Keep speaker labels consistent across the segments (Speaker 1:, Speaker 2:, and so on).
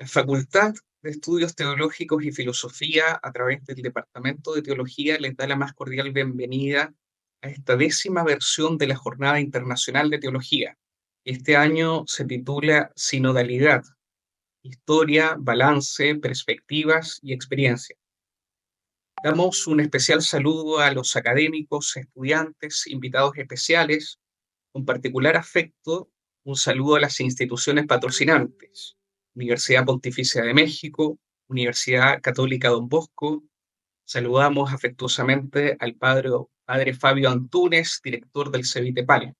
Speaker 1: La Facultad de Estudios Teológicos y Filosofía, a través del Departamento de Teología, les da la más cordial bienvenida a esta 10ª versión de la Jornada Internacional de Teología. Este año se titula Sinodalidad: Historia, Balance, Perspectivas y Experiencia. Damos un especial saludo a los académicos, estudiantes, invitados especiales, con particular afecto, un saludo a las instituciones patrocinantes: Universidad Pontificia de México, Universidad Católica Don Bosco. Saludamos afectuosamente al padre Fabio Antúnez, director del CEVITEPAL.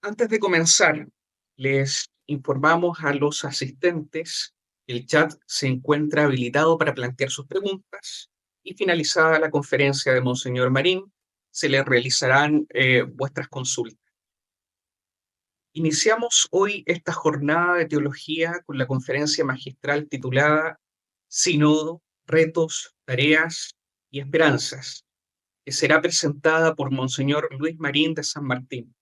Speaker 1: Antes de comenzar, les informamos a los asistentes que el chat se encuentra habilitado para plantear sus preguntas, y finalizada la conferencia de Monseñor Marín, se les realizarán vuestras consultas. Iniciamos hoy esta jornada de teología con la conferencia magistral titulada Sínodo, Retos, Tareas y Esperanzas, que será presentada por Monseñor Luis Marín de San Martín.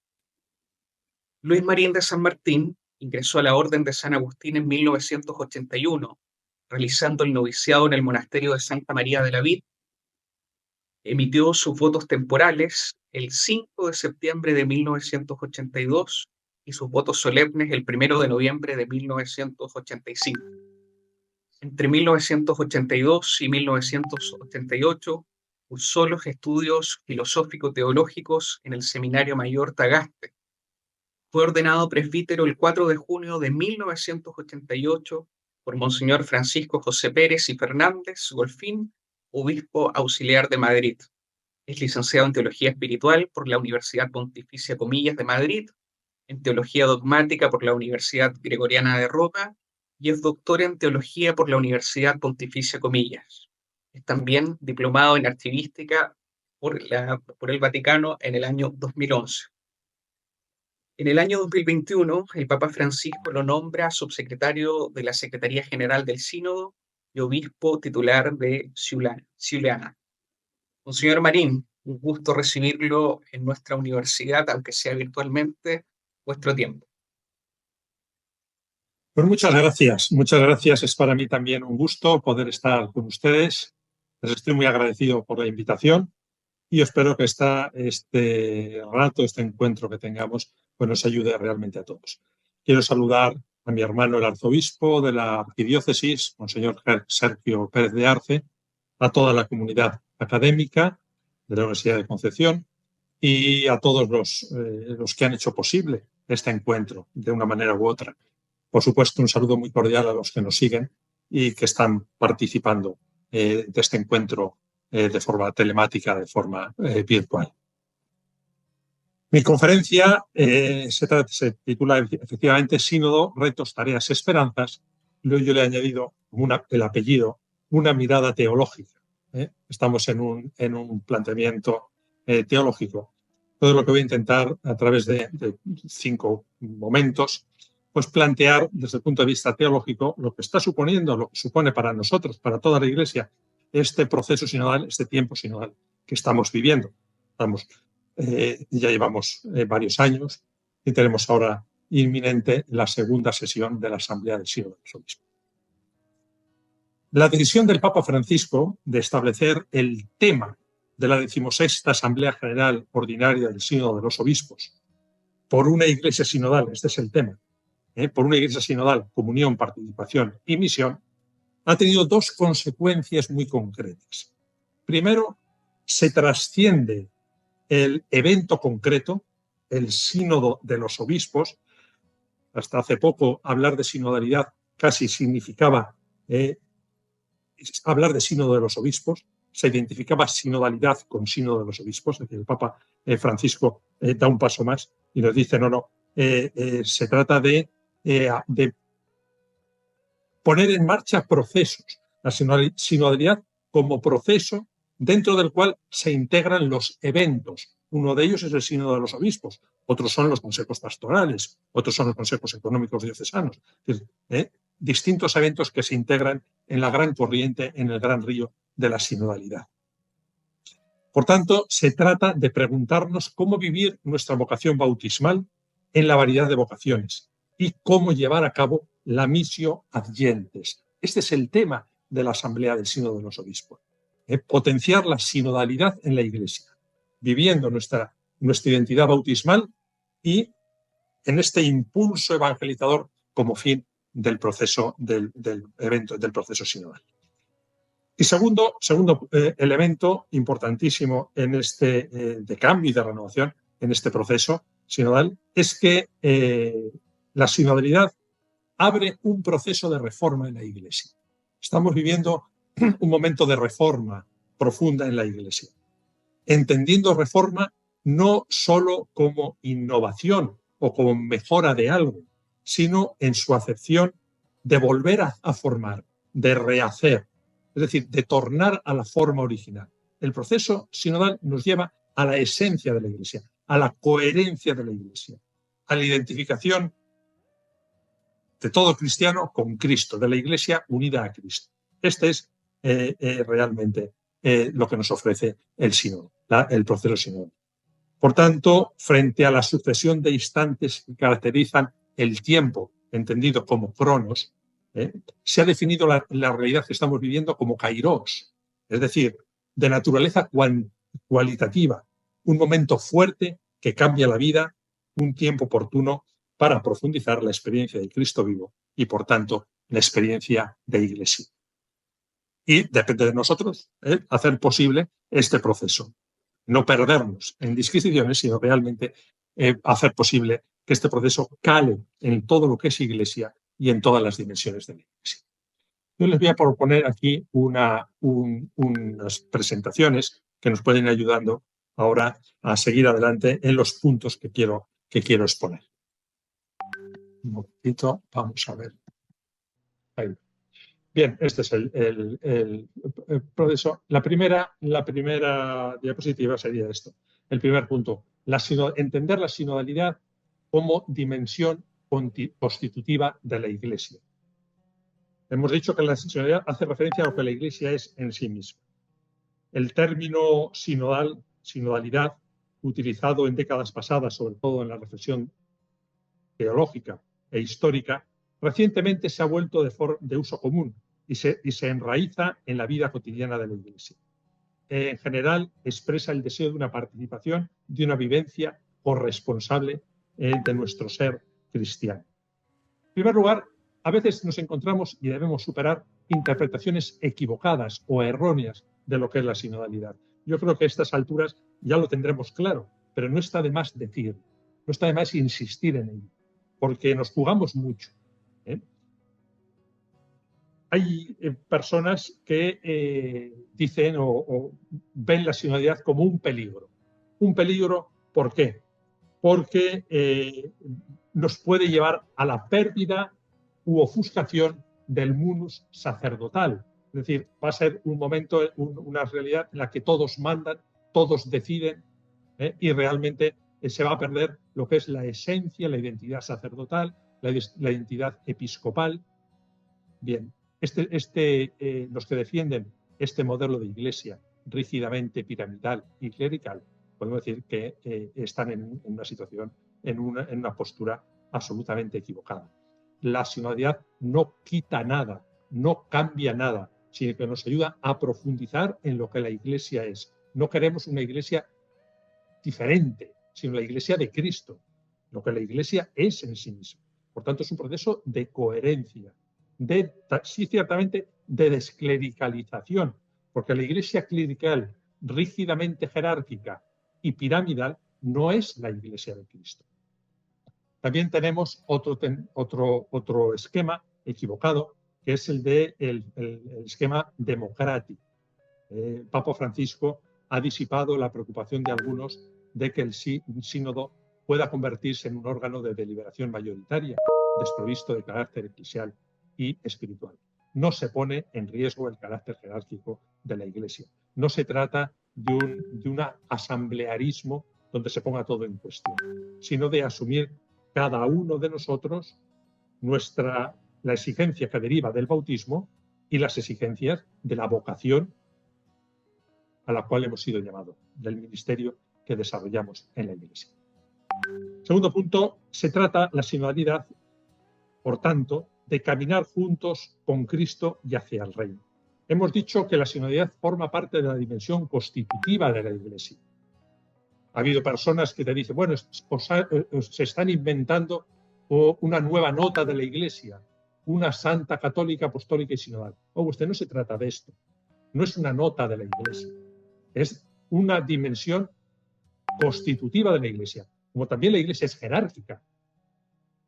Speaker 1: Luis Marín de San Martín ingresó a la Orden de San Agustín en 1981, realizando el noviciado en el monasterio de Santa María de la Vid. Emitió sus votos temporales el 5 de septiembre de 1982 y sus votos solemnes el 1 de noviembre de 1985. Entre 1982 y 1988 cursó los estudios filosófico-teológicos en el Seminario Mayor Tagaste. Fue ordenado presbítero el 4 de junio de 1988 por Monseñor Francisco José Pérez y Fernández Golfín, obispo auxiliar de Madrid. Es licenciado en Teología Espiritual por la Universidad Pontificia Comillas de Madrid, en Teología Dogmática por la Universidad Gregoriana de Roma y es doctor en Teología por la Universidad Pontificia Comillas. Es también diplomado en Archivística por el Vaticano en el año 2011. En el año 2021, el Papa Francisco lo nombra subsecretario de la Secretaría General del Sínodo y obispo titular de Ciuleana. Monseñor Marín, un gusto recibirlo en nuestra universidad, aunque sea virtualmente, vuestro tiempo.
Speaker 2: Pues muchas gracias, muchas gracias. Es para mí también un gusto poder estar con ustedes. Les estoy muy agradecido por la invitación y espero que este encuentro que tengamos, pues nos ayude realmente a todos. Quiero saludar a mi hermano, el arzobispo de la arquidiócesis, Monseñor Sergio Pérez de Arce, a toda la comunidad académica de la Universidad de Concepción y a todos los que han hecho posible este encuentro de una manera u otra. Por supuesto, un saludo muy cordial a los que nos siguen y que están participando de este encuentro de forma telemática, de forma virtual. Mi conferencia se titula efectivamente Sínodo, Retos, Tareas, Esperanzas. Luego yo le he añadido el apellido, una mirada teológica. Estamos en un planteamiento teológico. Todo lo que voy a intentar a través de 5 momentos, pues plantear desde el punto de vista teológico lo que está suponiendo, lo que supone para nosotros, para toda la Iglesia, este proceso sinodal, este tiempo sinodal que estamos viviendo. Ya llevamos varios años y tenemos ahora inminente la segunda sesión de la Asamblea del Sínodo de los Obispos. La decisión del Papa Francisco de establecer el tema de la 16ª Asamblea General Ordinaria del Sínodo de los Obispos por una Iglesia sinodal, este es el tema, por una Iglesia sinodal, comunión, participación y misión, ha tenido 2 consecuencias muy concretas. Primero, se trasciende el evento concreto, el sínodo de los obispos. Hasta hace poco hablar de sinodalidad casi significaba hablar de sínodo de los obispos, se identificaba sinodalidad con sínodo de los obispos, es decir, el Papa Francisco da un paso más y nos dice, se trata de poner en marcha procesos, la sinodalidad como proceso dentro del cual se integran los eventos. Uno de ellos es el sínodo de los obispos, otros son los consejos pastorales, otros son los consejos económicos diocesanos. Es decir, distintos eventos que se integran en la gran corriente, en el gran río de la sinodalidad. Por tanto, se trata de preguntarnos cómo vivir nuestra vocación bautismal en la variedad de vocaciones y cómo llevar a cabo la missio ad gentes. Este es el tema de la Asamblea del Sínodo de los Obispos. Potenciar la sinodalidad en la Iglesia, viviendo nuestra identidad bautismal y en este impulso evangelizador como fin del proceso del proceso sinodal. Y segundo elemento importantísimo en este de cambio y de renovación en este proceso sinodal es que la sinodalidad abre un proceso de reforma en la Iglesia. Estamos viviendo un momento de reforma profunda en la Iglesia, entendiendo reforma no solo como innovación o como mejora de algo, sino en su acepción de volver a formar, de rehacer, es decir, de tornar a la forma original. El proceso sinodal nos lleva a la esencia de la Iglesia, a la coherencia de la Iglesia, a la identificación de todo cristiano con Cristo, de la Iglesia unida a Cristo. Este es realmente lo que nos ofrece el sínodo, el proceso sinodal. Por tanto, frente a la sucesión de instantes que caracterizan el tiempo, entendido como cronos, se ha definido la realidad que estamos viviendo como kairos, es decir, de naturaleza cualitativa, un momento fuerte que cambia la vida, un tiempo oportuno para profundizar la experiencia de Cristo vivo y, por tanto, la experiencia de Iglesia. Y depende de nosotros hacer posible este proceso. No perdernos en disquisiciones, sino realmente hacer posible que este proceso cale en todo lo que es Iglesia y en todas las dimensiones de la Iglesia. Yo les voy a proponer aquí unas presentaciones que nos pueden ir ayudando ahora a seguir adelante en los puntos que quiero exponer. Un momentito, vamos a ver. Ahí. Bien, este es el proceso. La primera diapositiva sería esto. El primer punto, entender la sinodalidad como dimensión constitutiva de la Iglesia. Hemos dicho que la sinodalidad hace referencia a lo que la Iglesia es en sí misma. El término sinodalidad, utilizado en décadas pasadas, sobre todo en la reflexión teológica e histórica, recientemente se ha vuelto de uso común y se enraiza en la vida cotidiana de la Iglesia. En general, expresa el deseo de una participación, de una vivencia corresponsable de nuestro ser cristiano. En primer lugar, a veces nos encontramos y debemos superar interpretaciones equivocadas o erróneas de lo que es la sinodalidad. Yo creo que a estas alturas ya lo tendremos claro, pero no está de más decir, no está de más insistir en ello, porque nos jugamos mucho. Hay personas que dicen o ven la sinodalidad como un peligro. Un peligro, ¿por qué? Porque nos puede llevar a la pérdida u ofuscación del munus sacerdotal. Es decir, va a ser un momento, una realidad en la que todos mandan, todos deciden, y realmente se va a perder lo que es la esencia, la identidad sacerdotal, la identidad episcopal. Bien, los que defienden este modelo de iglesia rígidamente piramidal y clerical, podemos decir que están en una situación, en una postura absolutamente equivocada. La sinodalidad no quita nada, no cambia nada, sino que nos ayuda a profundizar en lo que la iglesia es. No queremos una iglesia diferente, sino la iglesia de Cristo, lo que la iglesia es en sí misma. Por tanto, es un proceso de coherencia, sí, ciertamente, de desclericalización, porque la iglesia clerical, rígidamente jerárquica y piramidal, no es la iglesia de Cristo. También tenemos otro esquema equivocado, que es el esquema democrático. Papa Francisco ha disipado la preocupación de algunos de que el sínodo pueda convertirse en un órgano de deliberación mayoritaria, desprovisto de carácter eclesial y espiritual. No se pone en riesgo el carácter jerárquico de la Iglesia. No se trata de un asamblearismo donde se ponga todo en cuestión, sino de asumir cada uno de nosotros la exigencia que deriva del bautismo y las exigencias de la vocación a la cual hemos sido llamados, del ministerio que desarrollamos en la Iglesia. Segundo punto, se trata la sinodalidad, por tanto, de caminar juntos con Cristo y hacia el reino. Hemos dicho que la sinodalidad forma parte de la dimensión constitutiva de la Iglesia. Ha habido personas que te dicen, bueno, se están inventando una nueva nota de la Iglesia, una santa católica, apostólica y sinodal. Usted, no se trata de esto. No es una nota de la Iglesia. Es una dimensión constitutiva de la Iglesia. Como también la Iglesia es jerárquica.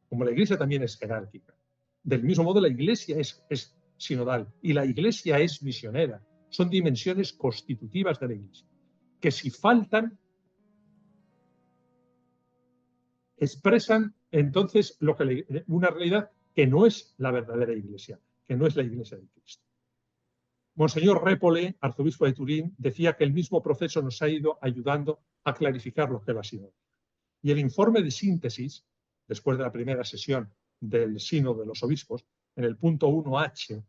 Speaker 2: Como la Iglesia también es jerárquica. Del mismo modo, la Iglesia es sinodal y la Iglesia es misionera. Son dimensiones constitutivas de la Iglesia, que si faltan, expresan entonces una realidad que no es la verdadera Iglesia, que no es la Iglesia de Cristo. Monseñor Répole, arzobispo de Turín, decía que el mismo proceso nos ha ido ayudando a clarificar lo que es la sinodalidad. Y el informe de síntesis, después de la primera sesión del Sínodo de los Obispos, en el punto 1H,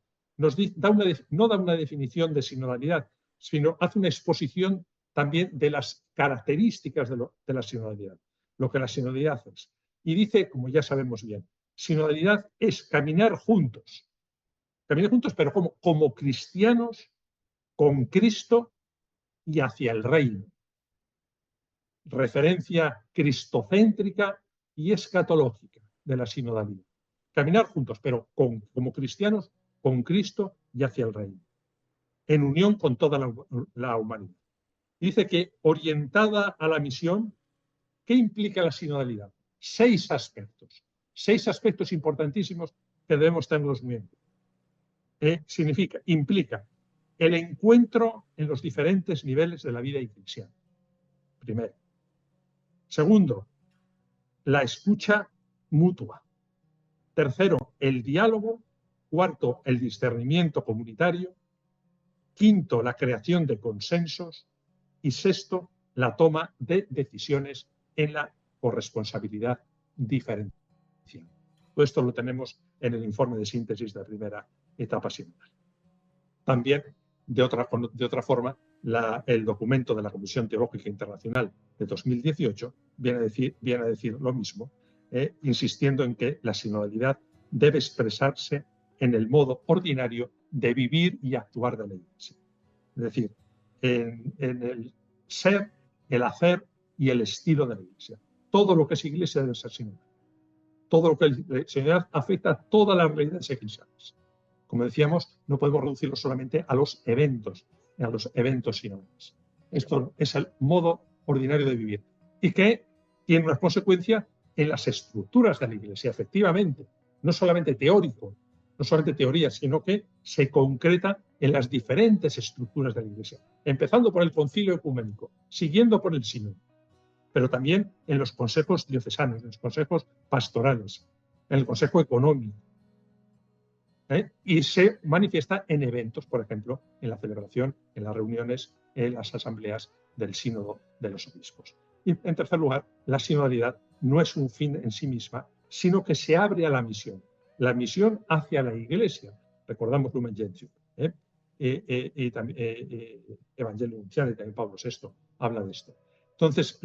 Speaker 2: no da una definición de sinodalidad, sino hace una exposición también de las características de la sinodalidad, lo que la sinodalidad es. Y dice, como ya sabemos bien, sinodalidad es caminar juntos, pero como cristianos con Cristo y hacia el reino. Referencia cristocéntrica y escatológica de la sinodalidad. Caminar juntos, pero como cristianos con Cristo y hacia el reino, en unión con toda la humanidad. Dice que orientada a la misión, ¿qué implica la sinodalidad? 6 aspectos importantísimos que debemos tenerlos muy en cuenta. Implica el encuentro en los diferentes niveles de la vida eclesial. Primero. Segundo, la escucha mutua. Tercero, el diálogo. Cuarto, el discernimiento comunitario. Quinto, la creación de consensos. Y sexto, la toma de decisiones en la corresponsabilidad diferencial. Todo esto lo tenemos en el informe de síntesis de la primera etapa sinodal. También, de otra forma, el documento de la Comisión Teológica Internacional de 2018 viene a decir lo mismo, insistiendo en que la sinodalidad debe expresarse en el modo ordinario de vivir y actuar de la Iglesia. Es decir, en el ser, el hacer y el estilo de la Iglesia. Todo lo que es Iglesia debe ser sinodal. Todo lo que es sinodalidad afecta a todas las realidades eclesiales. Como decíamos, no podemos reducirlo solamente a los eventos sinodales. Esto es el modo ordinario de vivir y que tiene una consecuencia en las estructuras de la Iglesia, efectivamente, no solamente teórico, no solamente teoría, sino que se concreta en las diferentes estructuras de la Iglesia, empezando por el concilio ecuménico, siguiendo por el sínodo, pero también en los consejos diocesanos, en los consejos pastorales, en el consejo económico, y se manifiesta en eventos, por ejemplo, en la celebración, en las reuniones, en las asambleas del sínodo de los obispos. Y en tercer lugar, la sinodalidad no es un fin en sí misma, sino que se abre a la misión hacia la Iglesia. Recordamos Lumen Gentium, y también Evangelio Nuntiale, también Pablo VI habla de esto. Entonces,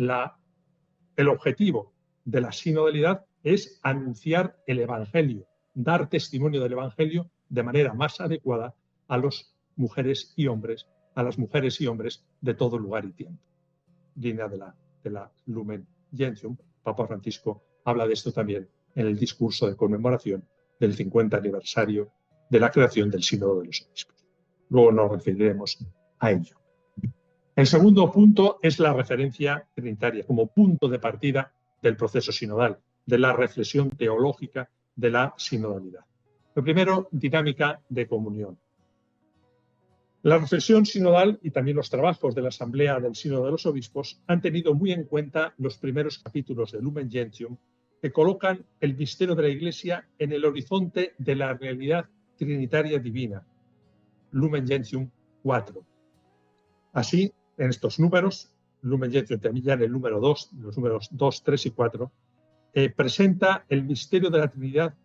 Speaker 2: el objetivo de la sinodalidad es anunciar el Evangelio, dar testimonio del Evangelio de manera más adecuada a las mujeres y hombres de todo lugar y tiempo. Línea de la Lumen Gentium. Papa Francisco habla de esto también en el discurso de conmemoración del 50 aniversario de la creación del Sínodo de los Obispos. Luego nos referiremos a ello. El segundo punto es la referencia trinitaria como punto de partida del proceso sinodal, de la reflexión teológica de la sinodalidad. Lo primero, dinámica de comunión. La reflexión sinodal y también los trabajos de la Asamblea del Sínodo de los Obispos han tenido muy en cuenta los primeros capítulos de Lumen Gentium, que colocan el misterio de la Iglesia en el horizonte de la realidad trinitaria divina. Lumen Gentium 4. Así, en estos números, Lumen Gentium también ya en el número 2, los números 2, 3 y 4, presenta el misterio de la Trinidad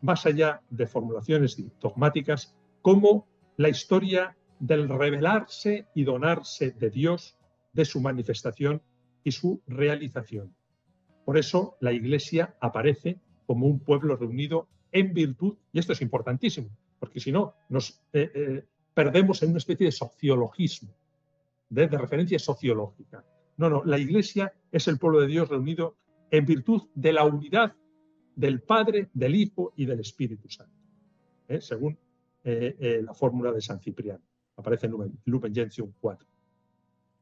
Speaker 2: más allá de formulaciones dogmáticas, como la historia del revelarse y donarse de Dios, de su manifestación y su realización. Por eso la Iglesia aparece como un pueblo reunido en virtud, y esto es importantísimo, porque si no nos perdemos en una especie de sociologismo, de referencia sociológica. No, la Iglesia es el pueblo de Dios reunido en virtud de la unidad del Padre, del Hijo y del Espíritu Santo, según la fórmula de San Cipriano. Aparece en Lumen Gentium 4.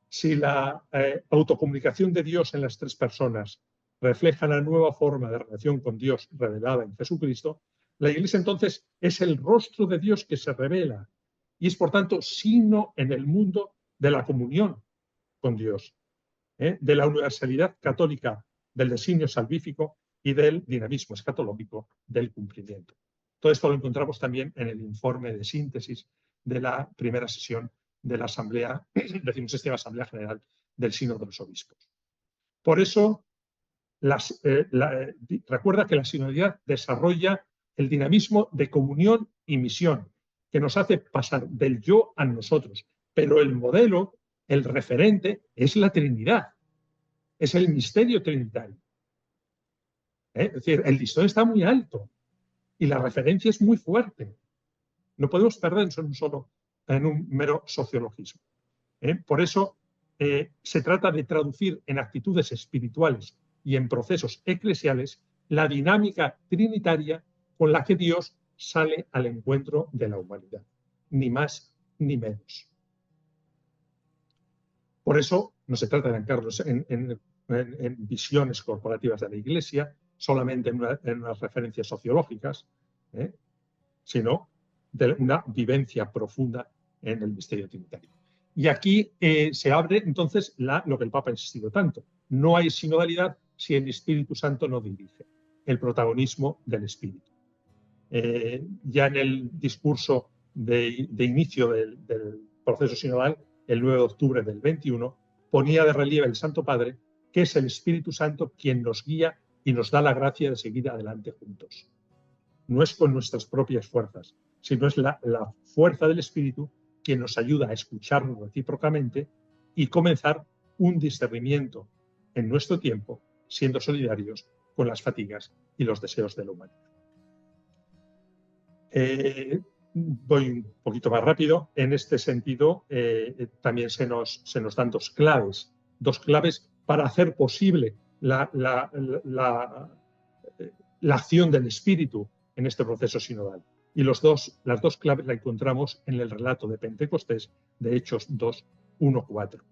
Speaker 2: Si la autocomunicación de Dios en las tres personas refleja la nueva forma de relación con Dios revelada en Jesucristo, la Iglesia entonces es el rostro de Dios que se revela y es por tanto signo en el mundo de la comunión con Dios, de la universalidad católica del designio salvífico y del dinamismo escatológico del cumplimiento. Todo esto lo encontramos también en el informe de síntesis de la primera sesión de la Asamblea, decimosexta Asamblea General del Sínodo de los Obispos. Por eso, recuerda que la sinodalidad desarrolla el dinamismo de comunión y misión, que nos hace pasar del yo a nosotros. Pero el modelo, el referente, es la Trinidad, es el misterio trinitario. Es decir, el listón está muy alto y la referencia es muy fuerte. No podemos perdernos en un mero sociologismo. Por eso se trata de traducir en actitudes espirituales y en procesos eclesiales la dinámica trinitaria con la que Dios sale al encuentro de la humanidad, ni más ni menos. Por eso no se trata de anclarnos en visiones corporativas de la Iglesia, solamente en unas referencias sociológicas, sino de una vivencia profunda en el misterio trinitario. Y aquí se abre entonces lo que el Papa ha insistido tanto. No hay sinodalidad si el Espíritu Santo no dirige, el protagonismo del Espíritu. Ya en el discurso de inicio del proceso sinodal, el 9 de octubre del 21, ponía de relieve el Santo Padre que es el Espíritu Santo quien nos guía y nos da la gracia de seguir adelante juntos. No es con nuestras propias fuerzas, sino es la fuerza del Espíritu quien nos ayuda a escucharnos recíprocamente y comenzar un discernimiento en nuestro tiempo, siendo solidarios con las fatigas y los deseos de la humanidad. Voy un poquito más rápido. En este sentido, también se nos dan dos claves para hacer posible la acción del Espíritu en este proceso sinodal. Y las dos claves las encontramos en el relato de Pentecostés de Hechos 2, 1, 4,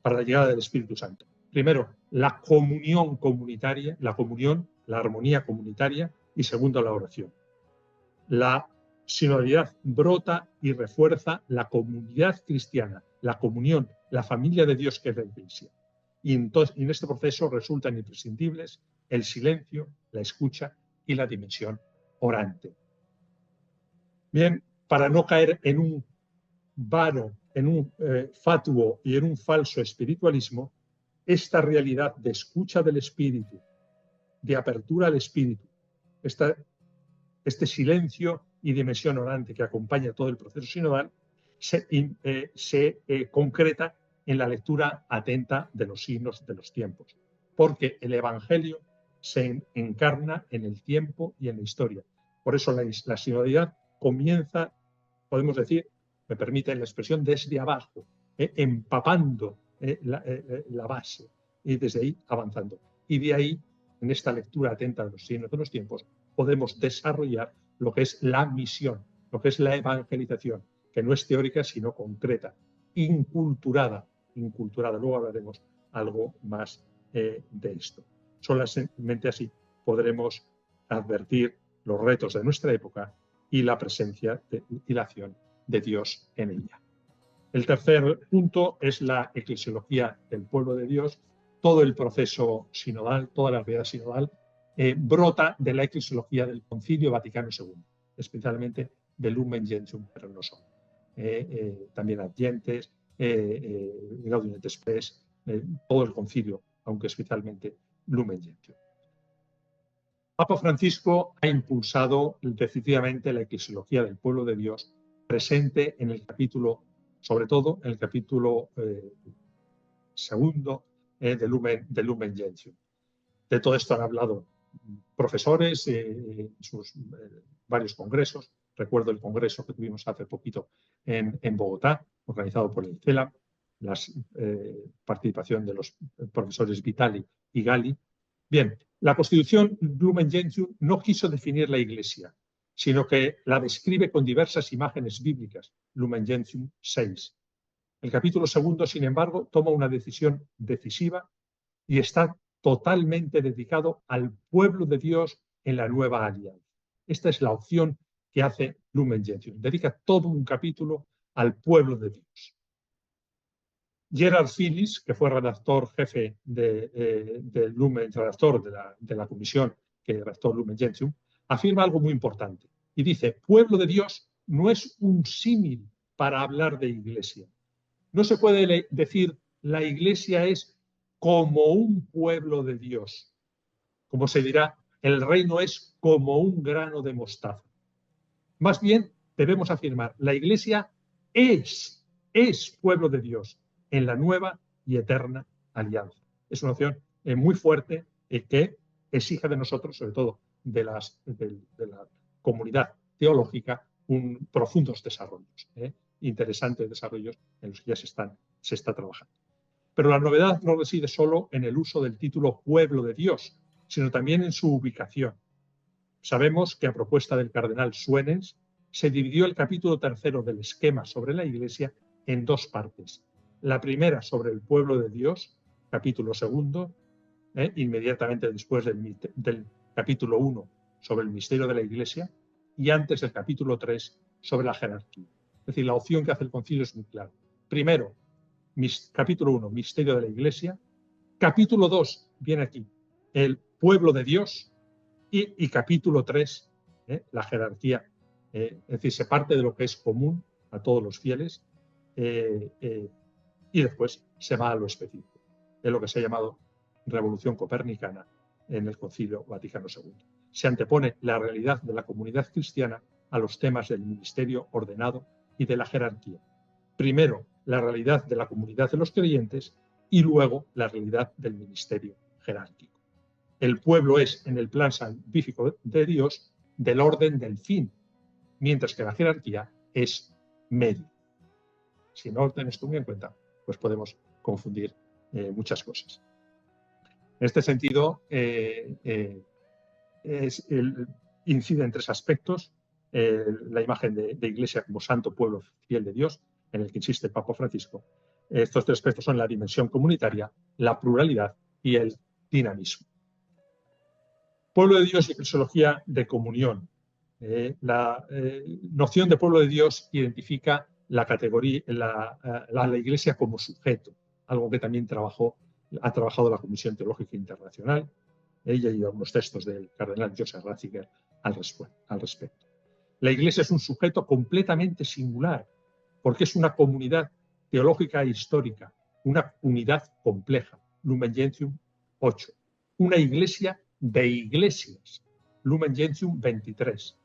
Speaker 2: para la llegada del Espíritu Santo. Primero, la comunión comunitaria, la armonía comunitaria, y segundo, la oración. La sinodalidad brota y refuerza la comunidad cristiana, la comunión, la familia de Dios que es la Iglesia. Y entonces, en este proceso resultan imprescindibles el silencio, la escucha y la dimensión orante. Bien, para no caer en un vano, en un fatuo y en un falso espiritualismo, esta realidad de escucha del Espíritu, de apertura al Espíritu, este silencio y dimensión orante que acompaña todo el proceso sinodal, se concreta en la lectura atenta de los signos de los tiempos, porque el Evangelio se encarna en el tiempo y en la historia. Por eso la sinodalidad comienza, podemos decir, me permiten la expresión, desde abajo, empapando la base y desde ahí avanzando. Y de ahí, en esta lectura atenta de los signos de los tiempos, podemos desarrollar lo que es la misión, lo que es la evangelización, que no es teórica sino concreta, inculturada. Luego hablaremos algo más de esto. Solamente así podremos advertir los retos de nuestra época y la presencia y la acción de Dios en ella. El tercer punto es la eclesiología del pueblo de Dios. Todo el proceso sinodal, toda la realidad sinodal, brota de la eclesiología del Concilio Vaticano II, especialmente del Lumen Gentium, pero no solo. También Adyentes, Gaudium et Spes, todo el concilio, aunque especialmente Lumen Gentium. Papa Francisco ha impulsado decididamente la eclesiología del pueblo de Dios, presente en el capítulo, sobre todo en el capítulo segundo de Lumen Gentium. De todo esto han hablado profesores, sus varios congresos. Recuerdo el congreso que tuvimos hace poquito en Bogotá, organizado por el ICELA, la participación de los profesores Vitali y Gali. Bien, la Constitución Lumen Gentium no quiso definir la Iglesia, sino que la describe con diversas imágenes bíblicas, Lumen Gentium 6. El capítulo 2, sin embargo, toma una decisión decisiva y está totalmente dedicado al pueblo de Dios en la nueva alianza. Esta es la opción que hace Lumen Gentium. Dedica todo un capítulo al pueblo de Dios. Gerard Phillips, que fue redactor jefe de Lumen, redactor de la comisión que redactó Lumen Gentium, afirma algo muy importante y dice: pueblo de Dios no es un símil para hablar de iglesia. No se puede decir la iglesia es como un pueblo de Dios. Como se dirá, el reino es como un grano de mostaza. Más bien, debemos afirmar, la iglesia es pueblo de Dios en la nueva y eterna alianza. Es una opción muy fuerte que exige de nosotros, sobre todo de la comunidad teológica, profundos desarrollos, interesantes desarrollos en los que ya se está trabajando. Pero la novedad no reside solo en el uso del título pueblo de Dios, sino también en su ubicación. Sabemos que a propuesta del cardenal Suenens se dividió el capítulo 3 del esquema sobre la Iglesia en dos partes. La primera sobre el pueblo de Dios, capítulo 2, inmediatamente después del capítulo 1 sobre el misterio de la Iglesia, y antes del capítulo 3 sobre la jerarquía. Es decir, la opción que hace el concilio es muy clara. Primero, capítulo 1, misterio de la Iglesia. Capítulo 2, viene aquí, el pueblo de Dios. Y capítulo 3, la jerarquía. Es decir, se parte de lo que es común a todos los fieles y después se va a lo específico. Es lo que se ha llamado Revolución Copernicana en el Concilio Vaticano II. Se antepone la realidad de la comunidad cristiana a los temas del ministerio ordenado y de la jerarquía. Primero, la realidad de la comunidad de los creyentes y luego la realidad del ministerio jerárquico. El pueblo es, en el plan salvífico de Dios, del orden del fin, mientras que la jerarquía es medio. Si no tenés esto muy en cuenta, pues podemos confundir muchas cosas. En este sentido, incide en tres aspectos. La imagen de Iglesia como santo pueblo fiel de Dios, en el que insiste el Papa Francisco. Estos tres aspectos son la dimensión comunitaria, la pluralidad y el dinamismo. Pueblo de Dios y eclesiología de comunión. La noción de pueblo de Dios identifica la categoría, la Iglesia como sujeto, algo que también ha trabajado la Comisión Teológica Internacional. Ella y algunos textos del cardenal Joseph Ratzinger al respecto. La Iglesia es un sujeto completamente singular, porque es una comunidad teológica e histórica, una unidad compleja, Lumen Gentium 8, una iglesia de iglesias, Lumen Gentium 23.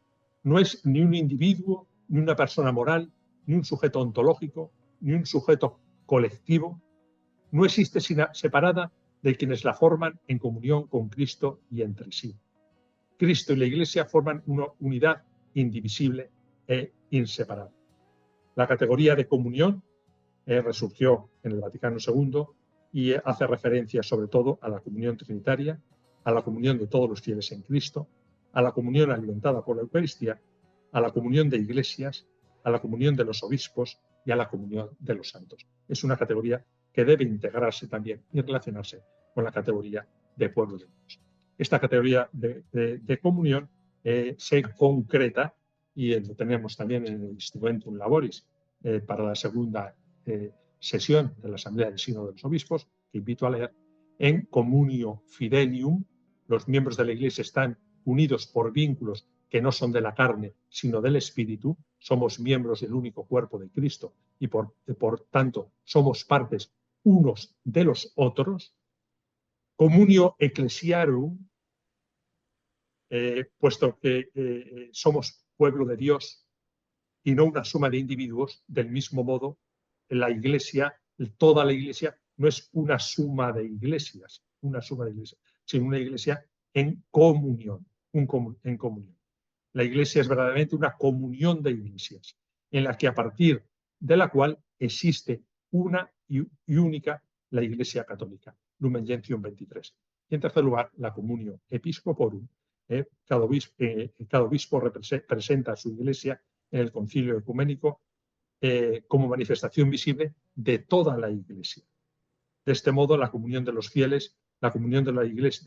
Speaker 2: No es ni un individuo, ni una persona moral, ni un sujeto ontológico, ni un sujeto colectivo. No existe separada de quienes la forman en comunión con Cristo y entre sí. Cristo y la Iglesia forman una unidad indivisible e inseparable. La categoría de comunión resurgió en el Vaticano II y hace referencia sobre todo a la comunión trinitaria, a la comunión de todos los fieles en Cristo, a la comunión alimentada por la Eucaristía, a la comunión de iglesias, a la comunión de los obispos y a la comunión de los santos. Es una categoría que debe integrarse también y relacionarse con la categoría de pueblo de Dios. Esta categoría de comunión se concreta y lo tenemos también en el Instrumentum Laboris para la segunda sesión de la Asamblea del Sínodo de los Obispos, que invito a leer, en Communio Fidelium. Los miembros de la Iglesia están unidos por vínculos que no son de la carne, sino del Espíritu. Somos miembros del único cuerpo de Cristo y por tanto somos partes unos de los otros. Communio Ecclesiarum, puesto que somos pueblo de Dios y no una suma de individuos, del mismo modo, la Iglesia, toda la Iglesia, no es una suma de iglesias, sino una iglesia en comunión, en comunión. La Iglesia es verdaderamente una comunión de iglesias, en la que a partir de la cual existe una y única la Iglesia Católica, Lumen Gentium 23. Y en tercer lugar, la Communio Episcoporum. Cada obispo presenta a su Iglesia en el Concilio Ecuménico como manifestación visible de toda la Iglesia. De este modo, la comunión de los fieles, la comunión de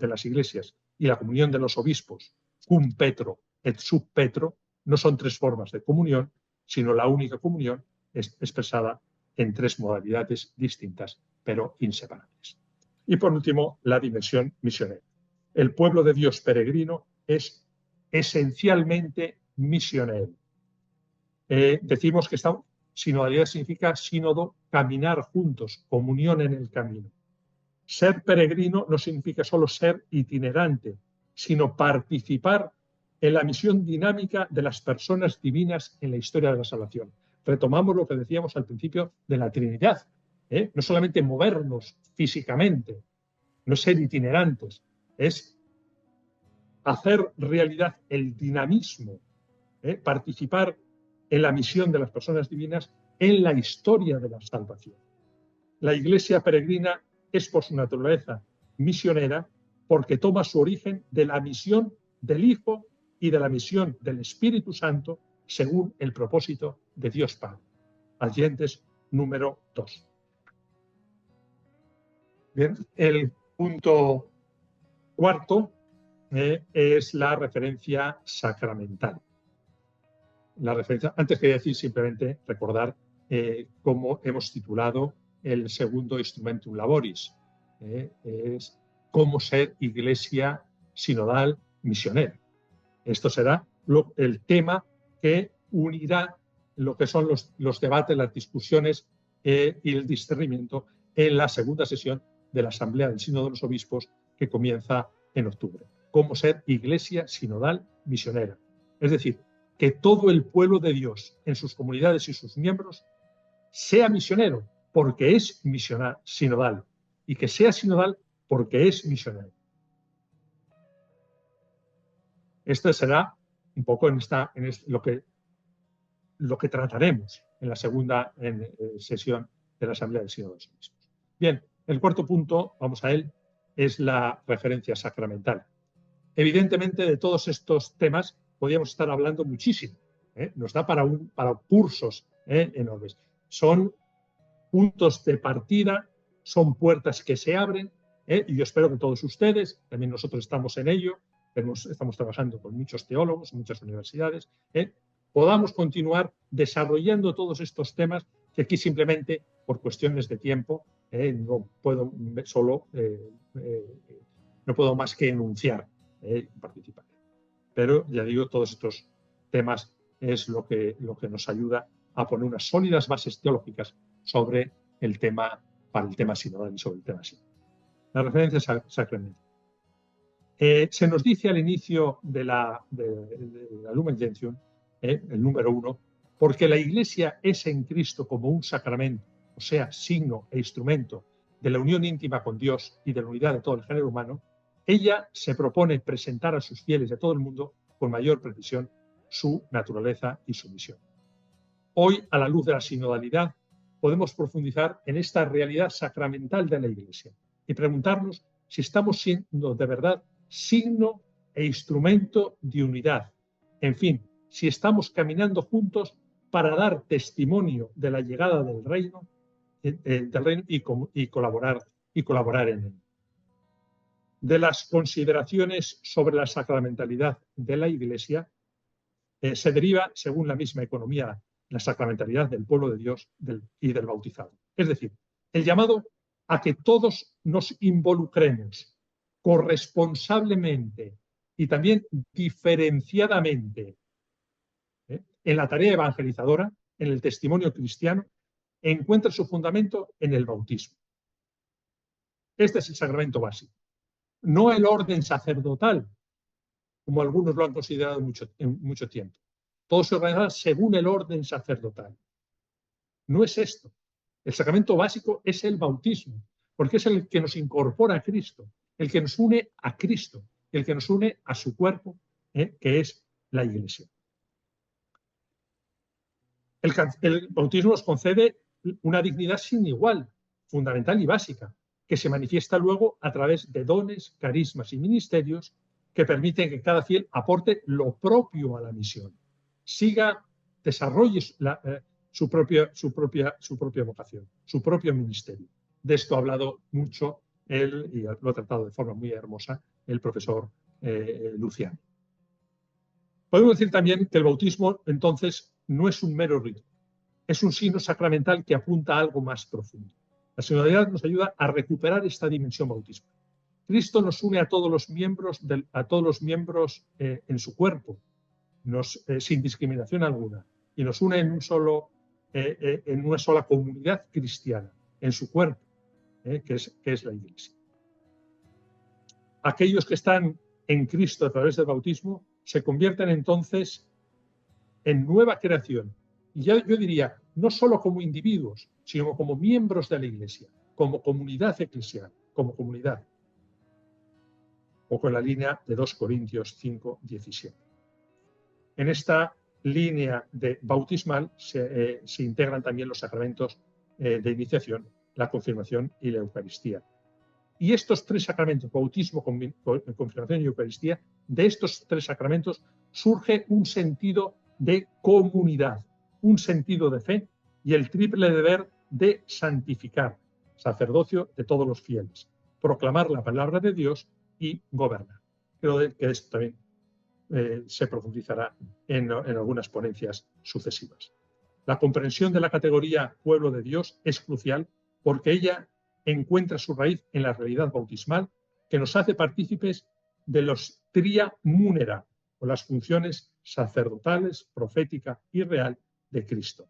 Speaker 2: las iglesias y la comunión de los obispos, cum Petro et sub Petro, no son tres formas de comunión, sino la única comunión expresada en tres modalidades distintas, pero inseparables. Y por último, la dimensión misionera. El pueblo de Dios peregrino es esencialmente misionero. Decimos que sinodalidad significa sínodo, caminar juntos, comunión en el camino. Ser peregrino no significa solo ser itinerante, sino participar en la misión dinámica de las personas divinas en la historia de la salvación. Retomamos lo que decíamos al principio de la Trinidad. No solamente movernos físicamente, no ser itinerantes, es hacer realidad el dinamismo, participar en la misión de las personas divinas en la historia de la salvación. La Iglesia peregrina es por su naturaleza misionera porque toma su origen de la misión del Hijo y de la misión del Espíritu Santo según el propósito de Dios Padre. Adyentes número 2. Bien, el punto cuarto es la referencia sacramental. La referencia, antes quería decir simplemente recordar cómo hemos titulado el segundo Instrumentum Laboris. Es cómo ser iglesia sinodal misionera. Esto será el tema que unirá lo que son los debates, las discusiones y el discernimiento en la segunda sesión de la Asamblea del Sínodo de los Obispos que comienza en octubre. Cómo ser iglesia sinodal misionera. Es decir, que todo el pueblo de Dios en sus comunidades y sus miembros sea misionero porque es sinodal y que sea sinodal porque es misionero. Esto será un poco lo que trataremos en la segunda sesión de la Asamblea del Sínodo de los Obispos. Bien, el cuarto punto, vamos a él, es la referencia sacramental. Evidentemente, de todos estos temas podríamos estar hablando muchísimo. Nos da para cursos enormes. Son puntos de partida, son puertas que se abren y yo espero que todos ustedes, también nosotros estamos en ello, estamos trabajando con muchos teólogos, muchas universidades, podamos continuar desarrollando todos estos temas que aquí simplemente por cuestiones de tiempo no puedo más que enunciar y participar. Pero ya digo, todos estos temas es lo que nos ayuda a poner unas sólidas bases teológicas sobre el tema, para el tema sinodal y sobre el tema sinodal. La referencia sacramental. Se nos dice al inicio de la Lumen Gentium, el número 1, porque la Iglesia es en Cristo como un sacramento, o sea, signo e instrumento de la unión íntima con Dios y de la unidad de todo el género humano, ella se propone presentar a sus fieles de todo el mundo con mayor precisión su naturaleza y su misión. Hoy, a la luz de la sinodalidad, podemos profundizar en esta realidad sacramental de la Iglesia y preguntarnos si estamos siendo de verdad signo e instrumento de unidad. En fin, si estamos caminando juntos para dar testimonio de la llegada del reino y colaborar en él. De las consideraciones sobre la sacramentalidad de la Iglesia se deriva, según la misma economía, la sacramentalidad del pueblo de Dios y del bautizado. Es decir, el llamado a que todos nos involucremos corresponsablemente y también diferenciadamente en la tarea evangelizadora, en el testimonio cristiano, encuentra su fundamento en el bautismo. Este es el sacramento básico. No el orden sacerdotal, como algunos lo han considerado en mucho tiempo. Todo se organiza según el orden sacerdotal. No es esto. El sacramento básico es el bautismo, porque es el que nos incorpora a Cristo, el que nos une a Cristo, y el que nos une a su cuerpo, que es la Iglesia. El bautismo nos concede una dignidad sin igual, fundamental y básica, que se manifiesta luego a través de dones, carismas y ministerios que permiten que cada fiel aporte lo propio a la misión, desarrolle su propia vocación, su propio ministerio. De esto ha hablado mucho él, y lo ha tratado de forma muy hermosa, el profesor Luciano. Podemos decir también que el bautismo, entonces, no es un mero rito, es un signo sacramental que apunta a algo más profundo. La sinodalidad nos ayuda a recuperar esta dimensión bautismal. Cristo nos une a todos los miembros, en su cuerpo, sin discriminación alguna, y nos une en una sola comunidad cristiana, en su cuerpo, que es la Iglesia. Aquellos que están en Cristo a través del bautismo se convierten entonces en nueva creación. Y yo diría, no solo como individuos, sino como miembros de la Iglesia, como comunidad eclesial, como comunidad. O con la línea de 2 Corintios 5, 17. En esta línea bautismal se integran también los sacramentos de iniciación, la confirmación y la Eucaristía. Y estos tres sacramentos, bautismo, confirmación y Eucaristía, de estos tres sacramentos surge un sentido de comunidad, un sentido de fe y el triple deber de santificar, sacerdocio de todos los fieles, proclamar la palabra de Dios y gobernar. Creo que esto también se profundizará en algunas ponencias sucesivas. La comprensión de la categoría pueblo de Dios es crucial porque ella encuentra su raíz en la realidad bautismal que nos hace partícipes de los tria munera, o las funciones sacerdotales, profética y real de Cristo.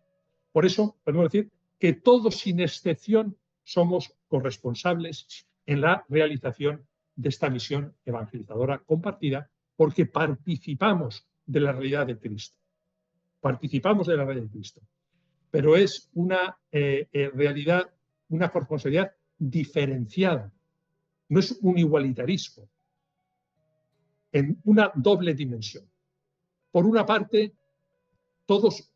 Speaker 2: Por eso podemos decir que todos sin excepción somos corresponsables en la realización de esta misión evangelizadora compartida porque participamos de la realidad de Cristo. Participamos de la realidad de Cristo. Pero es una realidad, una corresponsabilidad diferenciada. No es un igualitarismo. En una doble dimensión. Por una parte, todos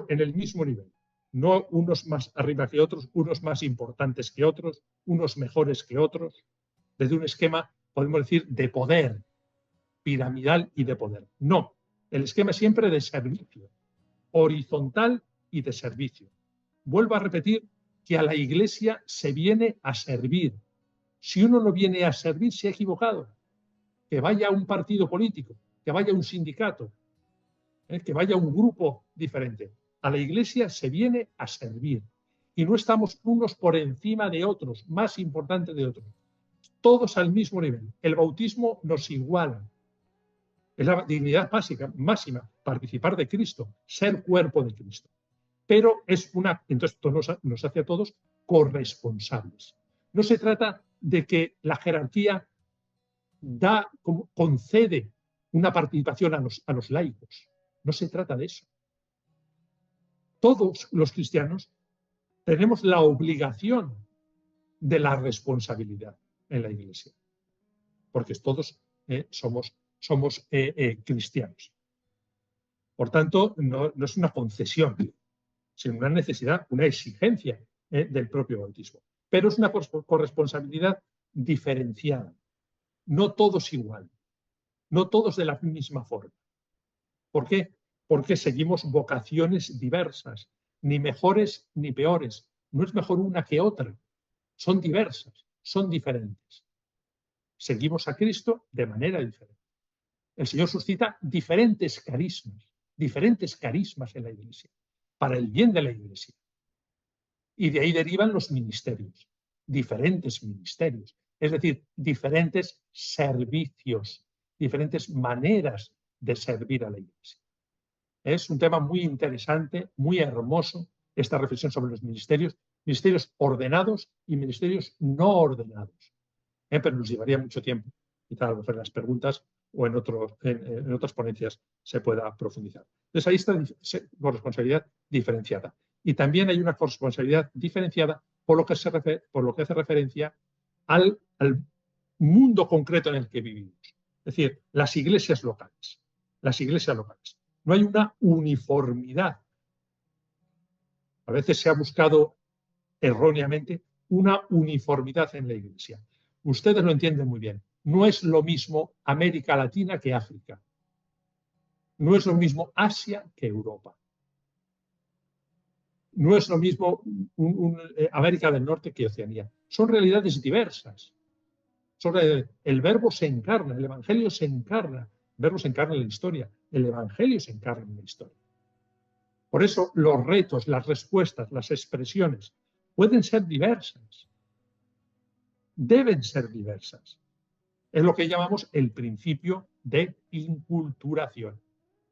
Speaker 2: en el mismo nivel. No unos más arriba que otros, unos más importantes que otros, unos mejores que otros. Desde un esquema, podemos decir, de poder, piramidal y de poder. No, el esquema es siempre de servicio, horizontal y de servicio. Vuelvo a repetir que a la Iglesia se viene a servir. Si uno no viene a servir, se ha equivocado. Que vaya a un partido político, que vaya a un sindicato, que vaya a un grupo diferente. A la Iglesia se viene a servir. Y no estamos unos por encima de otros, más importantes de otros. Todos al mismo nivel. El bautismo nos iguala. Es la dignidad básica, máxima, participar de Cristo, ser cuerpo de Cristo. Pero entonces esto nos hace a todos corresponsables. No se trata de que la jerarquía concede una participación a los laicos. No se trata de eso. Todos los cristianos tenemos la obligación de la responsabilidad en la Iglesia, porque todos somos cristianos. Por tanto, no es una concesión, sino una necesidad, una exigencia del propio bautismo. Pero es una corresponsabilidad diferenciada. No todos igual, no todos de la misma forma. ¿Por qué? Porque seguimos vocaciones diversas, ni mejores ni peores. No es mejor una que otra. Son diversas, son diferentes. Seguimos a Cristo de manera diferente. El Señor suscita diferentes carismas en la Iglesia, para el bien de la Iglesia. Y de ahí derivan los ministerios, diferentes ministerios, es decir, diferentes servicios, diferentes maneras de servir a la Iglesia. Es un tema muy interesante, muy hermoso, esta reflexión sobre los ministerios ordenados y ministerios no ordenados. Pero nos llevaría mucho tiempo. Quizá a lo mejor en las preguntas o en otras ponencias se pueda profundizar. Entonces ahí está corresponsabilidad diferenciada. Y también hay una corresponsabilidad diferenciada por lo que hace referencia al mundo concreto en el que vivimos. Es decir, las iglesias locales. Las iglesias locales. No hay una uniformidad. A veces se ha buscado erróneamente una uniformidad en la iglesia. Ustedes lo entienden muy bien. No es lo mismo América Latina que África. No es lo mismo Asia que Europa. No es lo mismo América del Norte que Oceanía. Son realidades diversas. El verbo se encarna, el evangelio se encarna. El verbo se encarna en la historia. El evangelio se encarna en la historia. Por eso los retos, las respuestas, las expresiones pueden ser diversas. Deben ser diversas. Es lo que llamamos el principio de inculturación.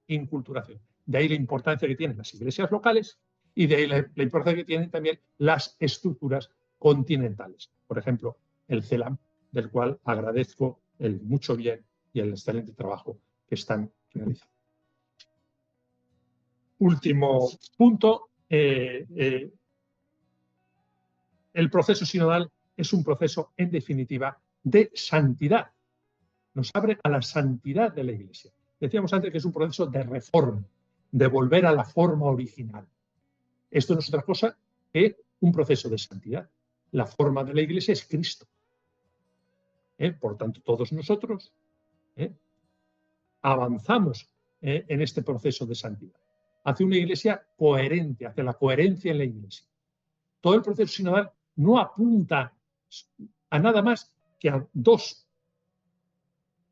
Speaker 2: Inculturación. De ahí la importancia que tienen las iglesias locales y de ahí la importancia que tienen también las estructuras continentales. Por ejemplo, el CELAM, del cual agradezco el mucho bien y el excelente trabajo que están realizando. Último punto. El proceso sinodal es un proceso, en definitiva, de santidad. Nos abre a la santidad de la Iglesia. Decíamos antes que es un proceso de reforma, de volver a la forma original. Esto no es otra cosa que un proceso de santidad. La forma de la Iglesia es Cristo. Por tanto, todos nosotros avanzamos en este proceso de santidad, hacia una Iglesia coherente, hacia la coherencia en la Iglesia. Todo el proceso sinodal no apunta a nada más que a dos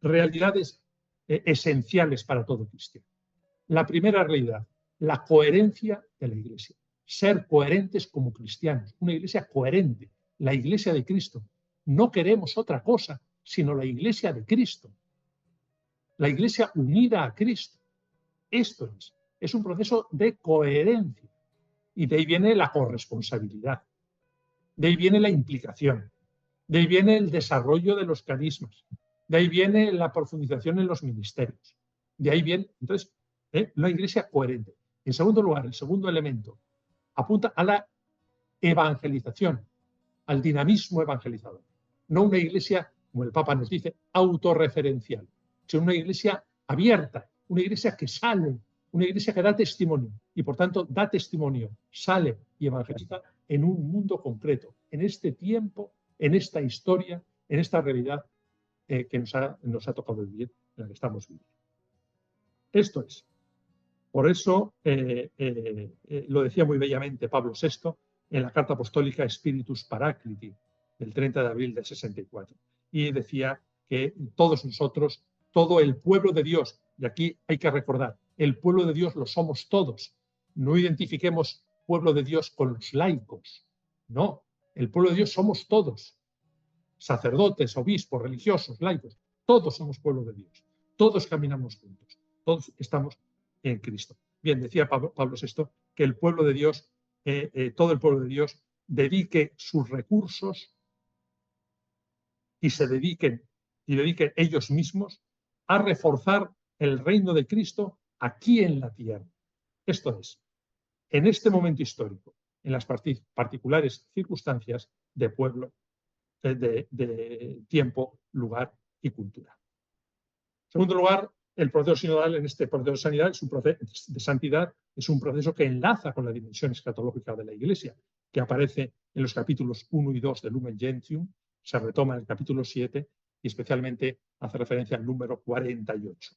Speaker 2: realidades esenciales para todo cristiano. La primera realidad, la coherencia de la Iglesia. Ser coherentes como cristianos, una Iglesia coherente, la Iglesia de Cristo. No queremos otra cosa sino la Iglesia de Cristo. La Iglesia unida a Cristo. Esto es un proceso de coherencia. Y de ahí viene la corresponsabilidad. De ahí viene la implicación. De ahí viene el desarrollo de los carismas. De ahí viene la profundización en los ministerios. De ahí viene, entonces, la Iglesia coherente. En segundo lugar, el segundo elemento apunta a la evangelización, al dinamismo evangelizador. No una Iglesia, como el Papa nos dice, autorreferencial, sino una Iglesia abierta, una Iglesia que sale, una Iglesia que da testimonio y, por tanto, da testimonio, sale y evangeliza en un mundo concreto, en este tiempo, en esta historia, en esta realidad que nos ha tocado vivir, en la que estamos viviendo. Esto es. Por eso lo decía muy bellamente Pablo VI en la Carta Apostólica Spiritus Paracliti del 30 de abril del 64. Y decía que todos nosotros, todo el pueblo de Dios, y aquí hay que recordar, el pueblo de Dios lo somos todos. No identifiquemos pueblo de Dios con los laicos. No, el pueblo de Dios somos todos. Sacerdotes, obispos, religiosos, laicos, todos somos pueblo de Dios. Todos caminamos juntos. Todos estamos en Cristo. Bien, decía Pablo VI que el pueblo de Dios, todo el pueblo de Dios, dedique sus recursos y dediquen ellos mismos a reforzar el reino de Cristo aquí en la tierra. Esto es, en este momento histórico, en las particulares circunstancias de pueblo, de tiempo, lugar y cultura. En segundo lugar, el proceso sinodal en este proceso de sanidad es un proceso de santidad, es un proceso que enlaza con la dimensión escatológica de la Iglesia, que aparece en los capítulos 1 y 2 de Lumen Gentium, se retoma en el capítulo 7 y especialmente hace referencia al número 48.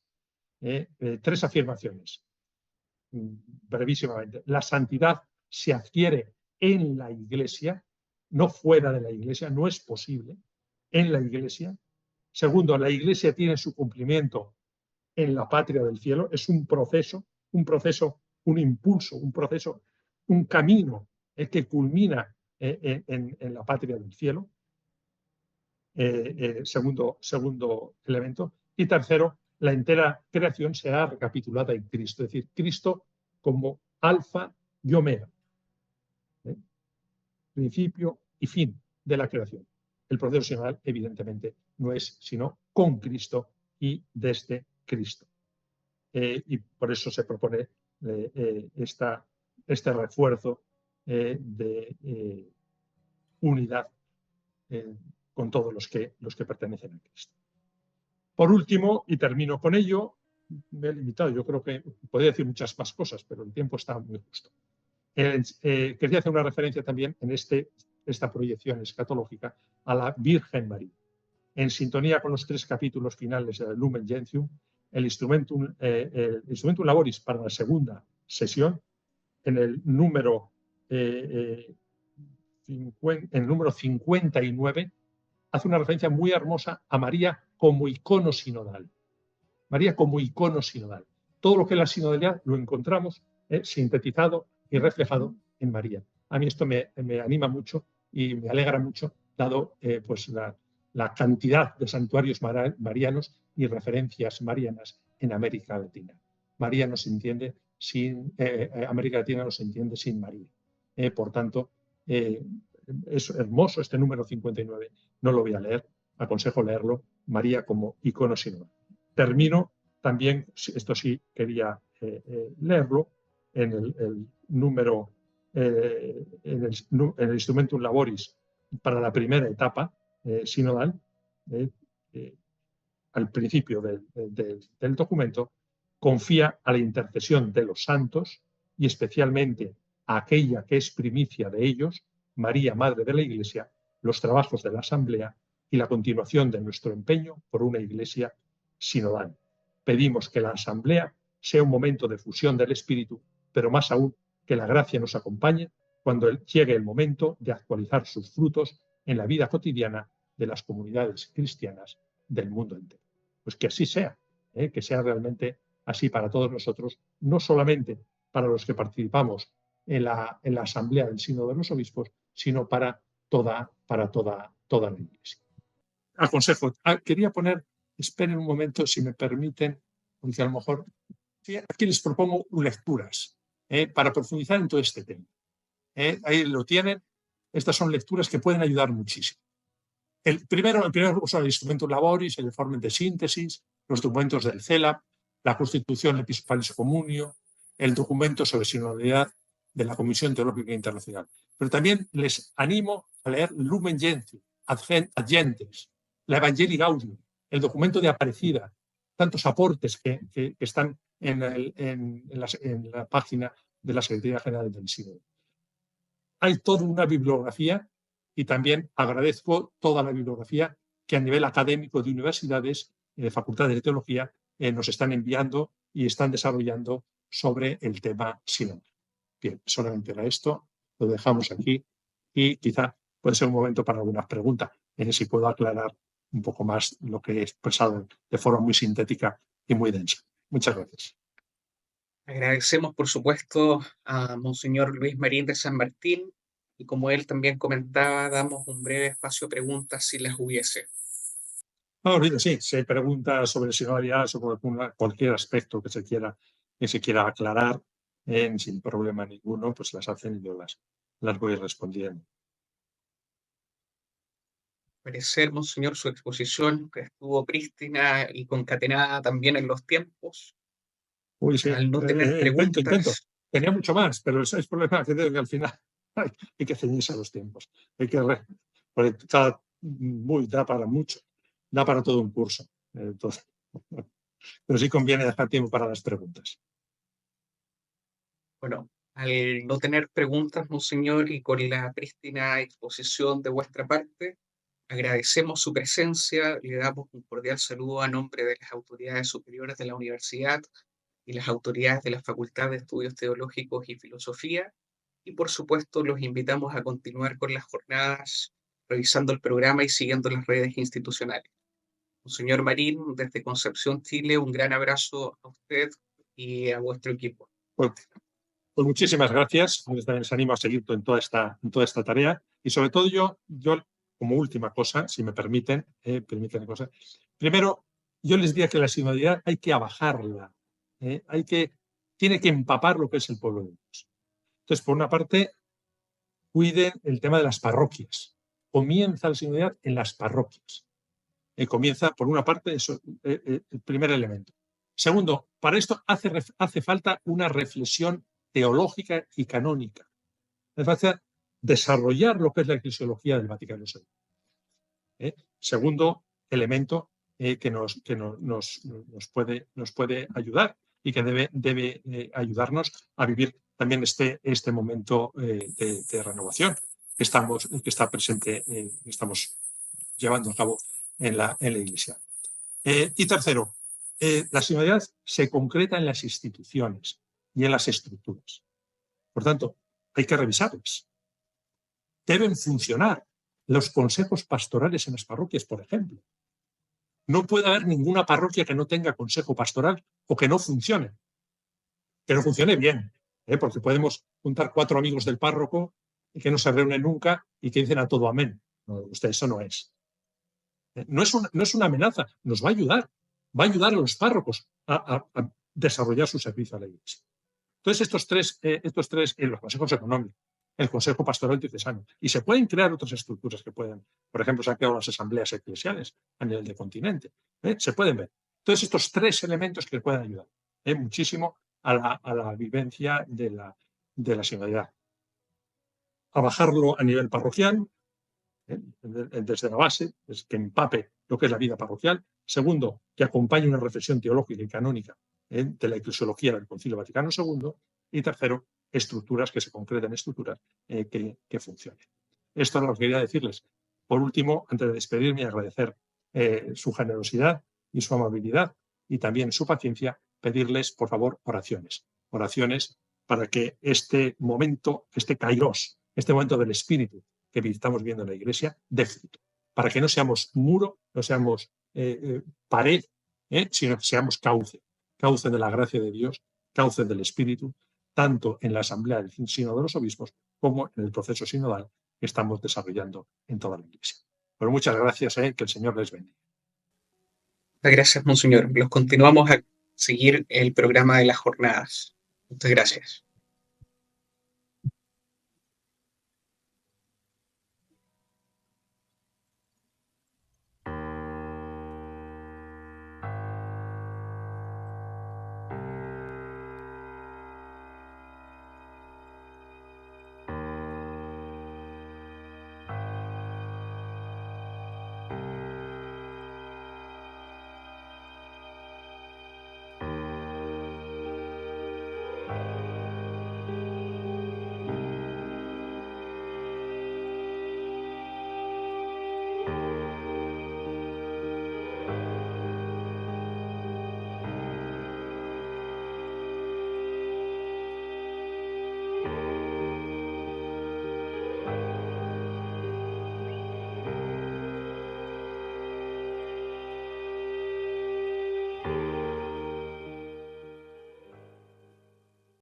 Speaker 2: Tres afirmaciones, brevísimamente. La santidad se adquiere en la Iglesia, no fuera de la Iglesia, no es posible, en la Iglesia. Segundo, la Iglesia tiene su cumplimiento en la patria del cielo, es un proceso, un impulso, un proceso, un camino que culmina en la patria del cielo. Segundo elemento. Y tercero, la entera creación será recapitulada en Cristo, es decir, Cristo como alfa y omega, principio y fin de la creación. El proceso sinodal, evidentemente, no es sino con Cristo y desde Cristo. Y por eso se propone este refuerzo de unidad con todos los que pertenecen a Cristo. Por último, y termino con ello, me he limitado, yo creo que podría decir muchas más cosas, pero el tiempo está muy justo. Quería hacer una referencia también en esta proyección escatológica a la Virgen María. En sintonía con los 3 capítulos finales del Lumen Gentium, el Instrumentum Laboris para la segunda sesión, en el número 59, hace una referencia muy hermosa a María como icono sinodal. María como icono sinodal. Todo lo que es la sinodalidad lo encontramos sintetizado y reflejado en María. A mí esto me anima mucho y me alegra mucho, dado pues la cantidad de santuarios marianos y referencias marianas en América Latina. María no se entiende sin, América Latina no se entiende sin María. Por tanto, es hermoso este número 59. No lo voy a leer, aconsejo leerlo. María como icono sinodal. Termino también, esto sí quería leerlo, en el número, en el Instrumentum Laboris para la primera etapa sinodal, al principio del documento, confía a la intercesión de los santos y especialmente a aquella que es primicia de ellos, María, Madre de la Iglesia, los trabajos de la Asamblea y la continuación de nuestro empeño por una Iglesia sinodal. Pedimos que la Asamblea sea un momento de fusión del Espíritu, pero más aún que la gracia nos acompañe cuando llegue el momento de actualizar sus frutos en la vida cotidiana de las comunidades cristianas del mundo entero. Pues que así sea, que sea realmente así para todos nosotros, no solamente para los que participamos en la Asamblea del Sínodo de los Obispos, sino para toda la Iglesia. Aconsejo, quería poner, esperen un momento si me permiten, porque a lo mejor aquí les propongo lecturas para profundizar en todo este tema. Ahí lo tienen, estas son lecturas que pueden ayudar muchísimo. El primero son el Instrumentum Laboris, el informe de síntesis, los documentos del CELAP, la Constitución Episcopalis Communio, el documento sobre sinodalidad de la Comisión Teológica Internacional. Pero también les animo a leer Lumen Gentium, Ad Gentes, la Evangelii Gaudium, el documento de Aparecida, tantos aportes que están en la página de la Secretaría General del Sínodo. Hay toda una bibliografía y también agradezco toda la bibliografía que a nivel académico de universidades y de facultades de teología nos están enviando y están desarrollando sobre el tema sinodal. Bien, solamente era esto, lo dejamos aquí y quizá puede ser un momento para algunas preguntas, en si puedo aclarar un poco más lo que he expresado de forma muy sintética y muy densa. Muchas gracias.
Speaker 1: Agradecemos, por supuesto, a Monseñor Luis Marín de San Martín y como él también comentaba, damos un breve espacio a preguntas si las hubiese.
Speaker 2: Sí, si hay preguntas sobre sinodalidad, sobre cualquier aspecto que se quiera aclarar, sin problema ninguno, pues las hacen y yo las voy respondiendo.
Speaker 1: Parecer, Monseñor, su exposición que estuvo prístina y concatenada también en los tiempos.
Speaker 2: Uy, sí,
Speaker 1: Al no tener preguntas.
Speaker 2: intento. Tenía mucho más, pero el problema que al final hay que ceñirse a los tiempos. Porque da para mucho, da para todo un curso. Entonces, pero sí conviene dejar tiempo para las preguntas.
Speaker 1: Bueno, al no tener preguntas, Monseñor, y con la prístina exposición de vuestra parte, agradecemos su presencia, le damos un cordial saludo a nombre de las autoridades superiores de la universidad y las autoridades de la Facultad de Estudios Teológicos y Filosofía, y por supuesto los invitamos a continuar con las jornadas, revisando el programa y siguiendo las redes institucionales. Monseñor Marín, desde Concepción, Chile, un gran abrazo a usted y a vuestro equipo.
Speaker 2: Pues muchísimas gracias. Les animo a seguir en toda esta tarea. Y sobre todo yo como última cosa, si me permiten, primero, yo les diría que la sinodalidad hay que abajarla. Tiene que empapar lo que es el pueblo de Dios. Entonces, por una parte, cuiden el tema de las parroquias. Comienza la sinodalidad en las parroquias. Comienza, por una parte, el primer elemento. Segundo, para esto hace falta una reflexión teológica y canónica. Hace falta desarrollar lo que es la eclesiología del Vaticano II. Segundo elemento, que nos puede ayudar y que debe ayudarnos a vivir también este momento de renovación que está presente, que estamos llevando a cabo en la Iglesia. Y tercero, la sinodalidad se concreta en las instituciones y en las estructuras. Por tanto, hay que revisarlas. Deben funcionar los consejos pastorales en las parroquias, por ejemplo. No puede haber ninguna parroquia que no tenga consejo pastoral o que no funcione. Que no funcione bien, porque podemos juntar 4 amigos del párroco y que no se reúnen nunca y que dicen a todo amén. No, eso no es. No es una amenaza, nos va a ayudar. Va a ayudar a los párrocos a desarrollar su servicio a la Iglesia. Entonces, estos tres los consejos económicos, el consejo pastoral diocesano, y se pueden crear otras estructuras que pueden, por ejemplo, se han creado las asambleas eclesiales a nivel de continente, se pueden ver. Entonces, estos 3 elementos que pueden ayudar muchísimo a la vivencia de la sinodalidad. A bajarlo a nivel parroquial, desde la base, es que empape lo que es la vida parroquial. Segundo, que acompañe una reflexión teológica y canónica de la eclesiología del Concilio Vaticano II. Y tercero, estructuras que se concreten, estructuras que funcionen. Esto es lo que quería decirles. Por último, antes de despedirme, agradecer su generosidad y su amabilidad y también su paciencia, pedirles, por favor, oraciones. Oraciones para que este momento, este kairos, este momento del Espíritu que estamos viendo en la Iglesia, dé fruto. Para que no seamos muro, no seamos pared, sino que seamos cauce. Cauce de la gracia de Dios, cauce del Espíritu, tanto en la Asamblea del Sínodo de los Obispos como en el proceso sinodal que estamos desarrollando en toda la Iglesia. Pero muchas gracias, que el Señor les bendiga.
Speaker 1: Muchas gracias, monseñor. Los continuamos a seguir el programa de las jornadas. Muchas gracias.